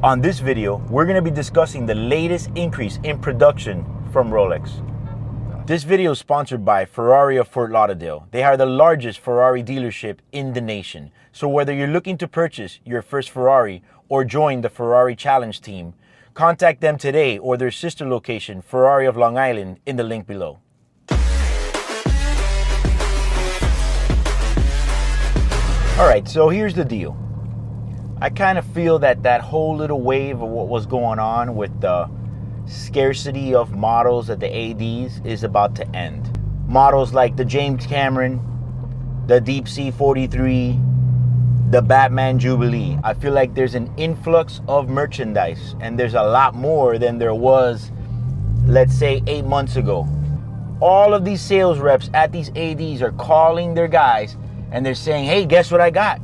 On this video, we're going to be discussing the latest increase in production from Rolex. This video is sponsored by Ferrari of Fort Lauderdale. They are the largest Ferrari dealership in the nation. So whether you're looking to purchase your first Ferrari or join the Ferrari Challenge team, contact them today or their sister location, Ferrari of Long Island, in the link below. All right, so here's the deal. I kind of feel that whole little wave of what was going on with the scarcity of models at the ADs is about to end. Models like the James Cameron, the Deep Sea 43, the Batman Jubilee. I feel like there's an influx of merchandise, and there's a lot more than there was, let's say, 8 months ago. All of these sales reps at these ADs are calling their guys and they're saying, hey, guess what I got?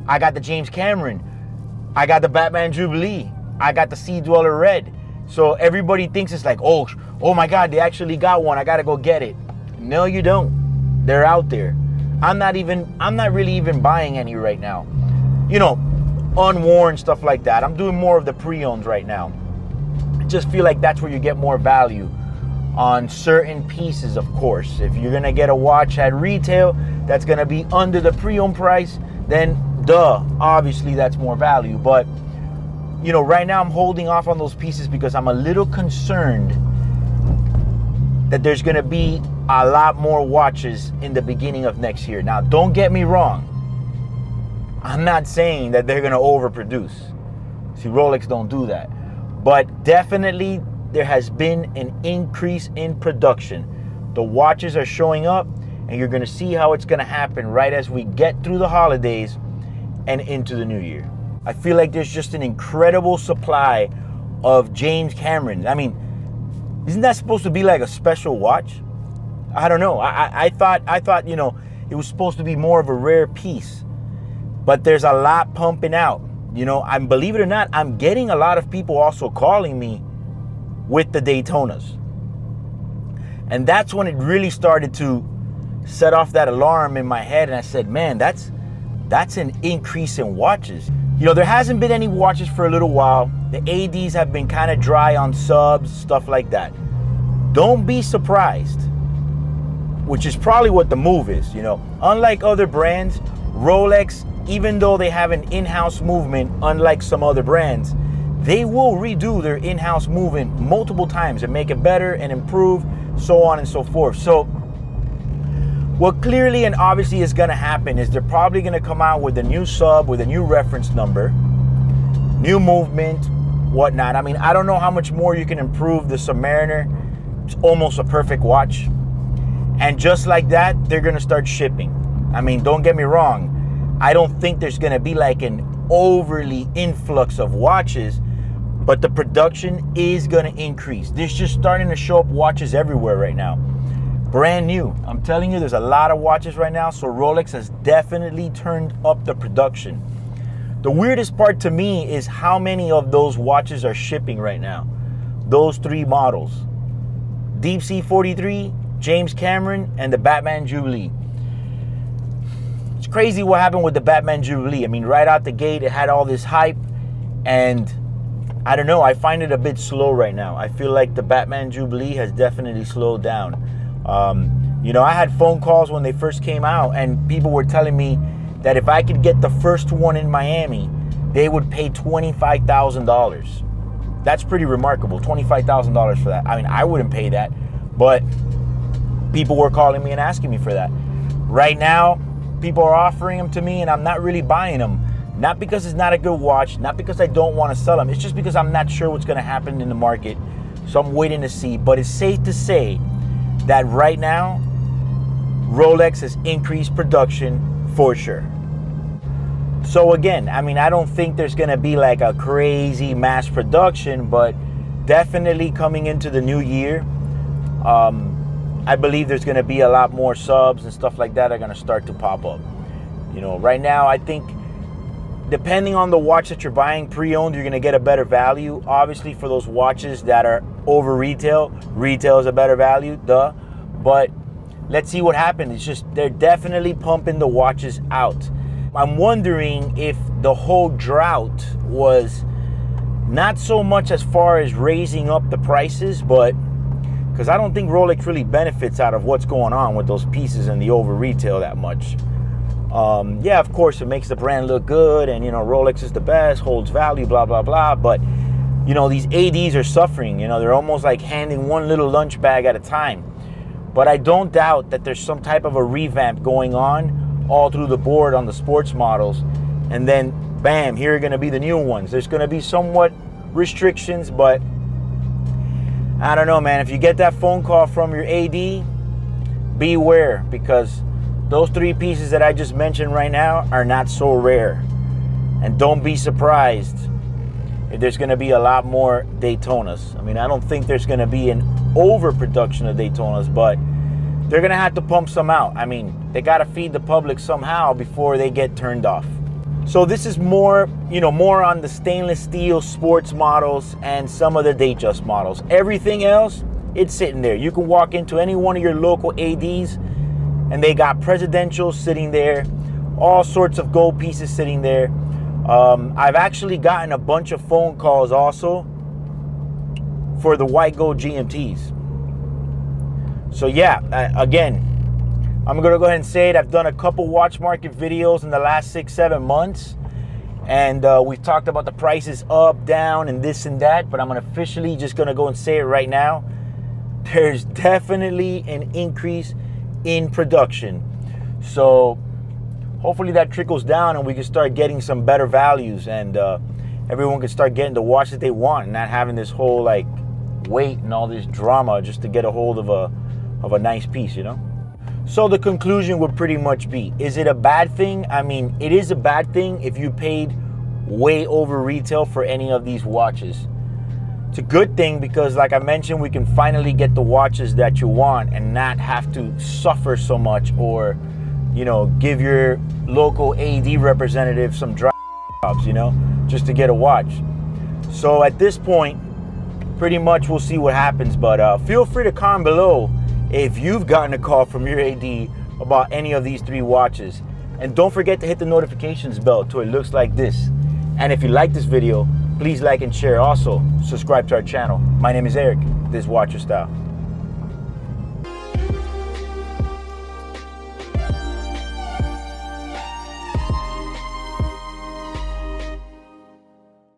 I got the James Cameron. I got the Batman Jubilee. I got the Sea Dweller Red. So everybody thinks it's like, oh my God, they actually got one. I gotta go get it. No, you don't. They're out there. I'm not really even buying any right now. You know, unworn stuff like that. I'm doing more of the pre-owns right now. I just feel like that's where you get more value on certain pieces, of course. If you're gonna get a watch at retail that's gonna be under the pre-owned price, then obviously that's more value. But you know, right now I'm holding off on those pieces because I'm a little concerned that there's gonna be a lot more watches in the beginning of next year. Now, don't get me wrong. I'm not saying that they're gonna overproduce. See, Rolex don't do that. But definitely there has been an increase in production. The watches are showing up, and you're gonna see how it's gonna happen right as we get through the holidays and into the new year. I feel like there's just an incredible supply of James Cameron. I mean, isn't that supposed to be like a special watch? I don't know. I thought, you know, it was supposed to be more of a rare piece. But there's a lot pumping out. You know, believe it or not, I'm getting a lot of people also calling me with the Daytonas. And that's when it really started to set off that alarm in my head. And I said, man, that's an increase in watches. You know, there hasn't been any watches for a little while. The ADs have been kind of dry on subs, stuff like that. Don't be surprised, which is probably what the move is. You know, unlike other brands, Rolex, even though they have an in-house movement, unlike some other brands, they will redo their in-house movement multiple times and make it better and improve, so on and so forth. So what clearly and obviously is going to happen is they're probably going to come out with a new sub, with a new reference number, new movement, whatnot. I mean, I don't know how much more you can improve the Submariner. It's almost a perfect watch. And just like that, they're going to start shipping. I mean, don't get me wrong. I don't think there's going to be like an overly influx of watches, but the production is going to increase. There's just starting to show up watches everywhere right now. Brand new. I'm telling you, there's a lot of watches right now, so Rolex has definitely turned up the production. The weirdest part to me is how many of those watches are shipping right now. Those three models. Deep Sea 43, James Cameron, and the Batman Jubilee. It's crazy what happened with the Batman Jubilee. I mean, right out the gate, it had all this hype, and I don't know, I find it a bit slow right now. I feel like the Batman Jubilee has definitely slowed down. You know, I had phone calls when they first came out, and people were telling me that if I could get the first one in Miami, they would pay $25,000. That's pretty remarkable, $25,000 for that. I mean, I wouldn't pay that, but people were calling me and asking me for that. Right now, people are offering them to me, and I'm not really buying them. Not because it's not a good watch, not because I don't want to sell them. It's just because I'm not sure what's going to happen in the market. So I'm waiting to see. But it's safe to say that right now, Rolex has increased production for sure. So again, I mean, I don't think there's going to be like a crazy mass production, but definitely coming into the new year, I believe there's going to be a lot more subs and stuff like that are going to start to pop up. You know, right now, I think depending on the watch that you're buying pre-owned, you're going to get a better value. Obviously, for those watches that are over retail is a better value, but let's see what happens. It's just they're definitely pumping the watches out. I'm wondering if the whole drought was Not so much as far as raising up the prices, but because I don't think Rolex really benefits out of what's going on with those pieces and the over retail that much. Yeah, of course, it makes the brand look good, and Rolex is the best, holds value, blah blah blah. But these ADs are suffering. They're almost like handing one little lunch bag at a time. But I don't doubt that there's some type of a revamp going on all through the board on the sports models, and then bam, here are going to be the new ones. There's going to be somewhat restrictions, but I don't know, man. If you get that phone call from your AD, beware, because those three pieces that I just mentioned right now are not so rare. And don't be surprised if there's going to be a lot more Daytonas. I mean, I don't think there's going to be an overproduction of Daytonas, but they're going to have to pump some out. I mean, they got to feed the public somehow before they get turned off. So this is more on the stainless steel sports models and some of the Datejust models. Everything else, it's sitting there. You can walk into any one of your local ADs and they got presidentials sitting there, all sorts of gold pieces sitting there. I've actually gotten a bunch of phone calls also for the white gold GMTs. So yeah, again, I'm going to go ahead and say it. I've done a couple watch market videos in the last 6-7 months. And we've talked about the prices up, down, and this and that. But I'm officially just going to go and say it right now. There's definitely an increase in production. So hopefully that trickles down and we can start getting some better values. And everyone can start getting the watch that they want and not having this whole like wait and all this drama just to get a hold of a nice piece, So the conclusion would pretty much be, is it a bad thing? I mean, it is a bad thing if you paid way over retail for any of these watches. It's a good thing because, like I mentioned, we can finally get the watches that you want and not have to suffer so much or, give your local AD representative some jobs, just to get a watch. So at this point, pretty much we'll see what happens. But feel free to comment below if you've gotten a call from your AD about any of these three watches. And don't forget to hit the notifications bell till it looks like this. And if you like this video, please like and share. Also, subscribe to our channel. My name is Eric. This is Watch Your Style.